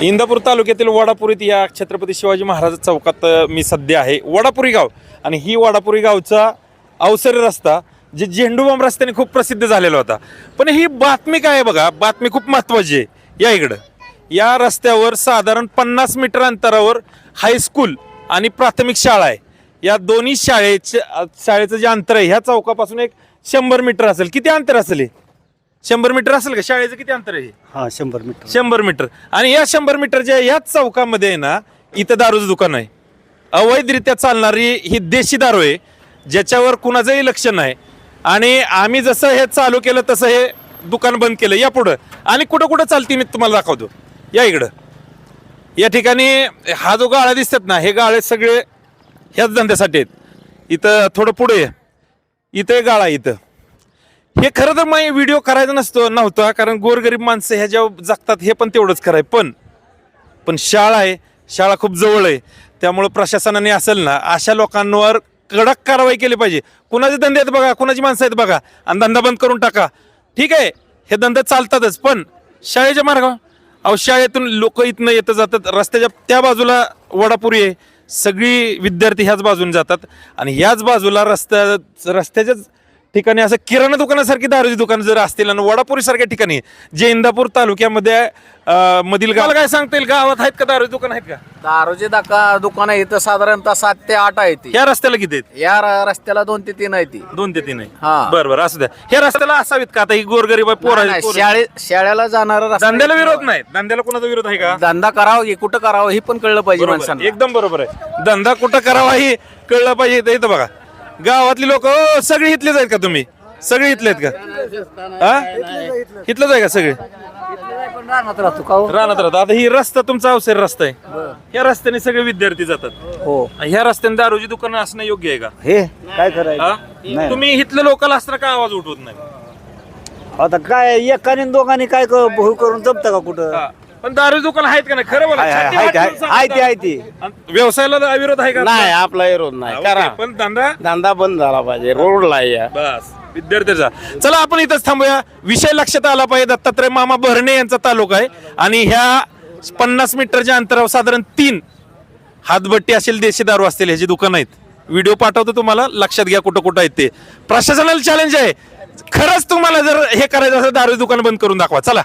इंदापूर तालुक्यातील वडापुरीत या छत्रपती शिवाजी महाराज चौकात मी सध्या आहे. वडापुरी गाव आणि ही वडापुरी गावचा अवसरी रस्ता जे झेंडूबाम रस्त्याने खूप प्रसिद्ध झालेला होता. पण ही बातमी काय आहे बघा, बातमी खूप महत्त्वाची आहे. या इकडं या रस्त्यावर साधारण 50 मीटर अंतरावर हायस्कूल आणि प्राथमिक शाळा आहे. या दोन्ही शाळेचं जे अंतर आहे ह्या चौकापासून एक 100 मीटर असेल. किती अंतर असेल हे? 100 मीटर असेल का? शाळेचं किती अंतर आहे? हा 100 मीटर. 100 मीटर. आणि या 100 मीटरच्या याच चौकामध्ये आहे ना, इथं दारूचं दुकान आहे. अवैधरित्या चालणारी ही देशी दारू आहे, ज्याच्यावर कुणाचंही लक्ष नाही. आणि आम्ही जसं हे चालू केलं तसं हे दुकान बंद केलं. या पुढं आणि कुठं कुठं चालते मी तुम्हाला दाखवतो. या इकडं या ठिकाणी हा जो गाळा दिसतात ना, हे गाळे सगळे ह्याच धंद्यासाठी आहेत. इथं थोडं पुढे इथं गाळा. इथं हे खरं तर मी व्हिडिओ करायचा नव्हता, कारण गोरगरीब माणसं ह्या ज्या जगतात हे पण तेवढंच कराय. पण शाळा आहे, शाळा खूप जवळ आहे. त्यामुळं प्रशासनाने असेल ना, अशा लोकांवर कडक कारवाई केली पाहिजे. कुणाचे धंदे आहेत बघा, कुणाची माणसं आहेत बघा, आणि धंदा बंद करून टाका. ठीक आहे, हे धंदे चालतातच, पण शाळेच्या मार्गावर शाळेतून लोक इथनं येतं जातात. रस्त्याच्या त्या बाजूला वडापुरी आहे, सगळी विद्यार्थी ह्याच बाजूने जातात. आणि ह्याच बाजूला रस्त्याच्याच ठिकाणी असं किराणा दुकानासारखी दारूची दुकान जर असतील आणि वडापुरी सारख्या ठिकाणी जे इंदापूर तालुक्यामध्ये मधील गाव काय सांगता येईल, गावात आहेत का दारूची दुकान आहेत का? दारूचे दुकान आहे इथं साधारणतः 7 ते 8 आहे ती. या रस्त्याला किती आहेत? या रस्त्याला 2 ते 3 आहे ती. 2 ते 3 आहे. हा. बरं असू द्या. ह्या रस्त्याला असावीत का आता? ही गोरगरीब पोरं शाळेला जाणार धंद्याला विरोध नाही. धंद्याला कोणाचा विरोध आहे का? धंदा करावा की कुठं करावं हे पण कळलं पाहिजे बरोबर, माणसांना. एकदम बरोबर आहे. धंदा कुठं करावा हे कळलं पाहिजे. इथं बघा गावातली लोक सगळे इथलेच आहेत का? तुम्ही सगळे इथले आहेत का? हा, इथलंच आहे का सगळे? रानात राहतो का? राहणार राहतात. आता ही रस्ता तुमचा अवसर रस्ता आहे, ह्या रस्त्याने सगळे विद्यार्थी जातात. हो. ह्या रस्त्याने दारूची दुकानं असणं योग्य आहे का? हे काय करायचं हा? तुम्ही इथलं लोकल असताना का आवाज उठवत नाही? आता काय एकाने दोघांनी काय भाऊ करून जमतं का कुठं? हा. पण दारू दुकान आहेत का नाही? खरं बोला. छाती हात ठेवून सांगा. आहे ती. आणि व्यवसायाला विरोध आहे का? नाही, आपला विरोध नाही. ओके, करा, पण धंदा धंदा बंद झाला पाहिजे. रोडला या बस विद्यार्थ्याचा. चला आपण इथंच थांबूया. विषय लक्षात आला पाहिजे. दत्तात्रय मामा भरणे यांचा तालुका आहे आणि ह्या 50 मीटरच्या अंतरावर साधारण 3 हातभट्टी असेल, देशी दारू असतील, ह्याची दुकान आहेत. व्हिडिओ पाठवतो तुम्हाला, लक्षात घ्या कुठं कुठं आहेत ते. प्रशासनाला चॅलेंज आहे, खरंच तुम्हाला जर हे करायचं असेल दारू दुकान बंद करून दाखवा. चला.